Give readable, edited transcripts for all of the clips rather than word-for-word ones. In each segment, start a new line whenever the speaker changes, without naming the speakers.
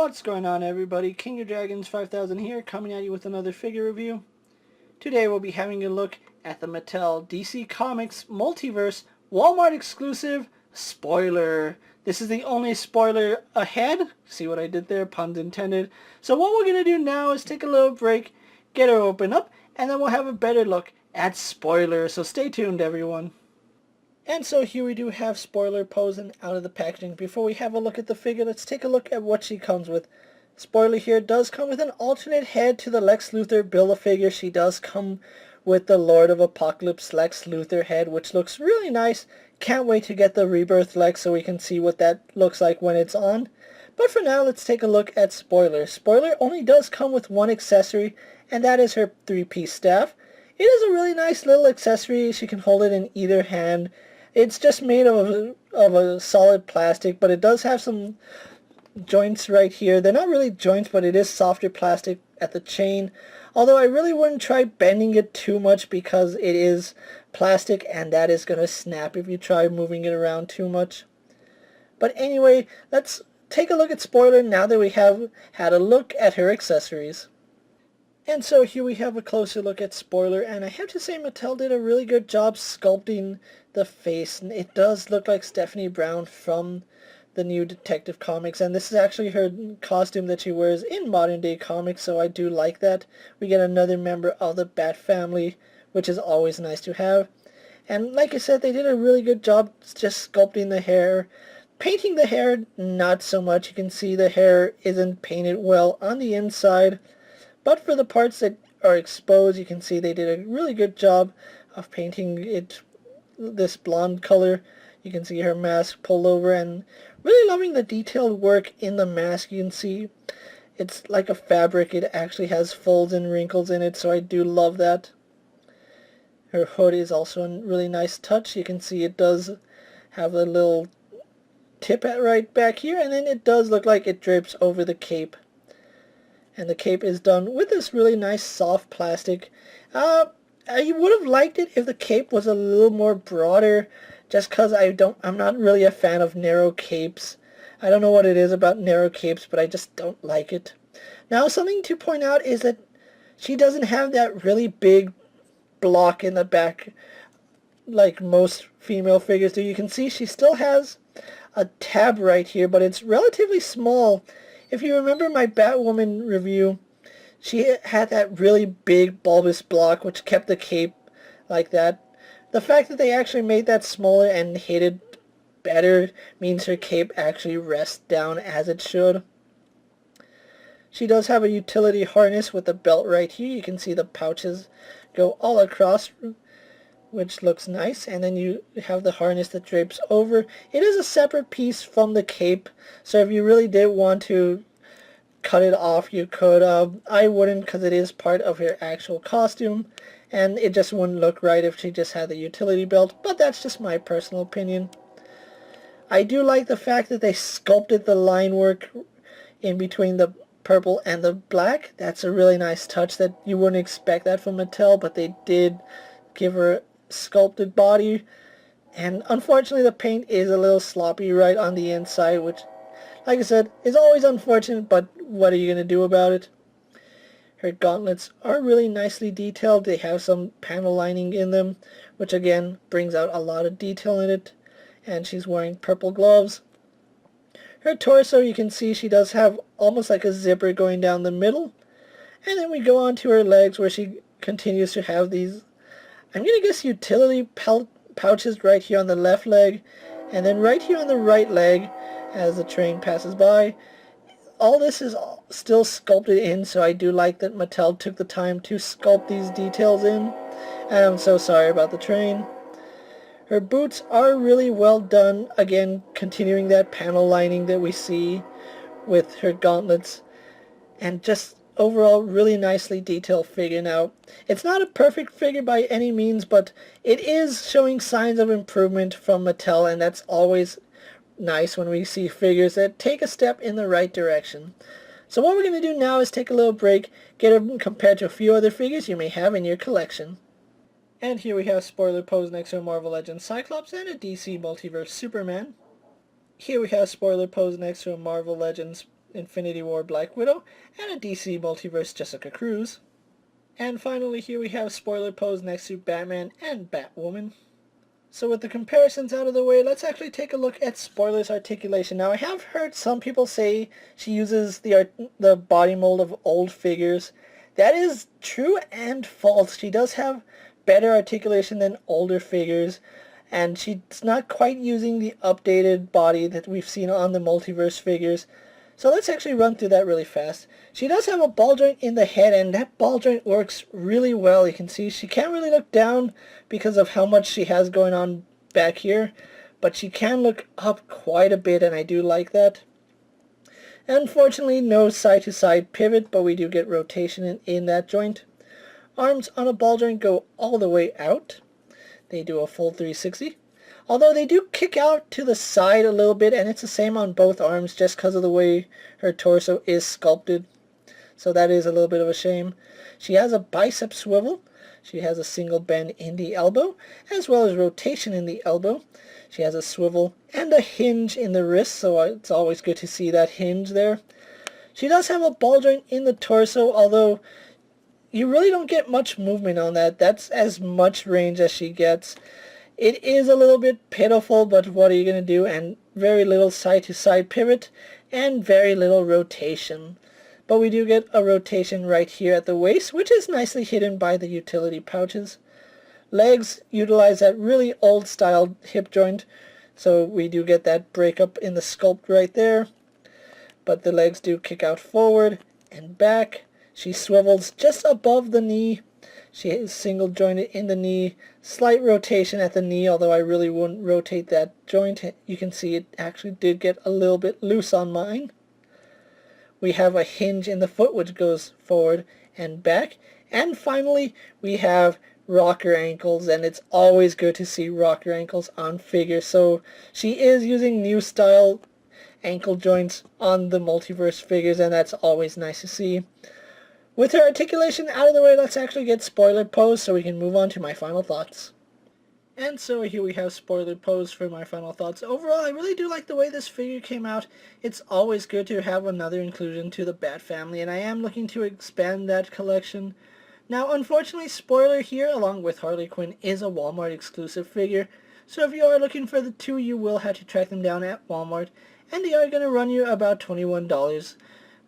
What's going on, everybody? KingofDragons 5000 here, coming at you with another figure review. Today we'll be having a look at the Mattel DC Comics Multiverse Walmart exclusive spoiler. This is the only spoiler ahead. See what I did there? Puns intended. So what we're going to do now is take a little break, get her open up, and then we'll have a better look at spoiler. So stay tuned, everyone. And so here we do have Spoiler posing out of the packaging. Before we have a look at the figure, let's take a look at what she comes with. Spoiler here does come with an alternate head to the Lex Luthor Build-A-Figure. She does come with the Lord of Apocalypse Lex Luthor head, which looks really nice. Can't wait to get the Rebirth Lex so we can see what that looks like when it's on. But for now, let's take a look at Spoiler. Spoiler only does come with one accessory, and that is her three-piece staff. It is a really nice little accessory. She can hold it in either hand. It's just made of a solid plastic, but it does have some joints right here. They're not really joints, but it is softer plastic at the chain. Although I really wouldn't try bending it too much because it is plastic and that is going to snap if you try moving it around too much. But anyway, let's take a look at Spoiler now that we have had a look at her accessories. And so here we have a closer look at Spoiler, and I have to say Mattel did a really good job sculpting the face. And it does look like Stephanie Brown from the new Detective Comics, and this is actually her costume that she wears in modern day comics, so I do like that. We get another member of the Bat family, which is always nice to have. And like I said, they did a really good job just sculpting the hair. Painting the hair, not so much. You can see the hair isn't painted well on the inside. But for the parts that are exposed, you can see they did a really good job of painting it this blonde color. You can see her mask pulled over, and really loving the detailed work in the mask. You can see it's like a fabric. It actually has folds and wrinkles in it, so I do love that. Her hood is also a really nice touch. You can see it does have a little tip right back here, and then it does look like it drapes over the cape. And the cape is done with this really nice soft plastic. I would have liked it if the cape was a little more broader, just because I'm not really a fan of narrow capes. I don't know what it is about narrow capes, but I just don't like it. Now, something to point out is that she doesn't have that really big block in the back like most female figures do. You can see she still has a tab right here, but it's relatively small. If you remember my Batwoman review, she had that really big bulbous block which kept the cape like that. The fact that they actually made that smaller and hid it better means her cape actually rests down as it should. She does have a utility harness with a belt right here. You can see the pouches go all across, which looks nice, and then you have the harness that drapes over. It is a separate piece from the cape, so if you really did want to cut it off, you could. I wouldn't, because it is part of her actual costume, and it just wouldn't look right if she just had the utility belt, but that's just my personal opinion. I do like the fact that they sculpted the line work in between the purple and the black. That's a really nice touch that you wouldn't expect that from Mattel, but they did give her sculpted body. And unfortunately the paint is a little sloppy right on the inside, which, like I said, is always unfortunate, but what are you going to do about it? Her gauntlets are really nicely detailed. They have some panel lining in them, which again brings out a lot of detail in it. And she's wearing purple gloves. Her torso, you can see she does have almost like a zipper going down the middle. And then we go on to her legs, where she continues to have these, I'm going to guess, utility pouches right here on the left leg, and then right here on the right leg as the train passes by. All this is still sculpted in, so I do like that Mattel took the time to sculpt these details in. And I'm so sorry about the train. Her boots are really well done, again continuing that panel lining that we see with her gauntlets, and just overall really nicely detailed figure. Now, it's not a perfect figure by any means, but it is showing signs of improvement from Mattel, and that's always nice when we see figures that take a step in the right direction. So what we're going to do now is take a little break, get them compared to a few other figures you may have in your collection. And here we have Spoiler posed next to a Marvel Legends Cyclops and a DC Multiverse Superman. Here we have Spoiler posed next to a Marvel Legends Infinity War Black Widow, and a DC Multiverse Jessica Cruz. And finally here we have spoiler pose next to Batman and Batwoman. So with the comparisons out of the way, let's actually take a look at Spoiler's articulation. Now I have heard some people say she uses the body mold of old figures. That is true and false. She does have better articulation than older figures, and she's not quite using the updated body that we've seen on the Multiverse figures. So let's actually run through that really fast. She does have a ball joint in the head, and that ball joint works really well. You can see she can't really look down because of how much she has going on back here, but she can look up quite a bit, and I do like that. Unfortunately, no side-to-side pivot, but we do get rotation in that joint. Arms on a ball joint go all the way out. They do a full 360. Although they do kick out to the side a little bit, and it's the same on both arms just because of the way her torso is sculpted. So that is a little bit of a shame. She has a bicep swivel. She has a single bend in the elbow, as well as rotation in the elbow. She has a swivel and a hinge in the wrist, so it's always good to see that hinge there. She does have a ball joint in the torso, although you really don't get much movement on that. That's as much range as she gets. It is a little bit pitiful, but what are you going to do? And very little side-to-side pivot and very little rotation. But we do get a rotation right here at the waist, which is nicely hidden by the utility pouches. Legs utilize that really old-style hip joint, so we do get that breakup in the sculpt right there. But the legs do kick out forward and back. She swivels just above the knee. She is single jointed in the knee, slight rotation at the knee, although I really wouldn't rotate that joint. You can see it actually did get a little bit loose on mine. We have a hinge in the foot which goes forward and back. And finally, we have rocker ankles, and it's always good to see rocker ankles on figures. So she is using new style ankle joints on the Multiverse figures, and that's always nice to see. With her articulation out of the way, let's actually get spoiler pose so we can move on to my final thoughts. And so here we have spoiler pose for my final thoughts. Overall, I really do like the way this figure came out. It's always good to have another inclusion to the Bat family, and I am looking to expand that collection. Now, unfortunately, spoiler here, along with Harley Quinn, is a Walmart exclusive figure. So if you are looking for the two, you will have to track them down at Walmart, and they are going to run you about $21,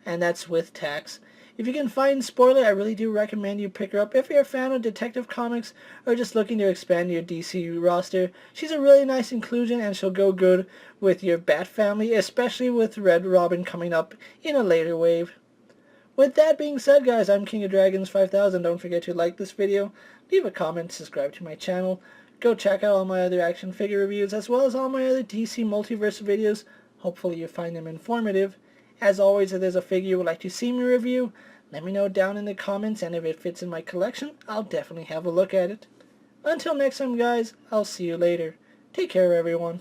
and that's with tax. If you can find Spoiler, I really do recommend you pick her up if you're a fan of Detective Comics or just looking to expand your DC roster. She's a really nice inclusion, and she'll go good with your Bat family, especially with Red Robin coming up in a later wave. With that being said, guys, I'm KingofDragons 5000. Don't forget to like this video, leave a comment, subscribe to my channel. Go check out all my other action figure reviews as well as all my other DC Multiverse videos. Hopefully you find them informative. As always, if there's a figure you would like to see me review, let me know down in the comments, and if it fits in my collection, I'll definitely have a look at it. Until next time, guys, I'll see you later. Take care, everyone.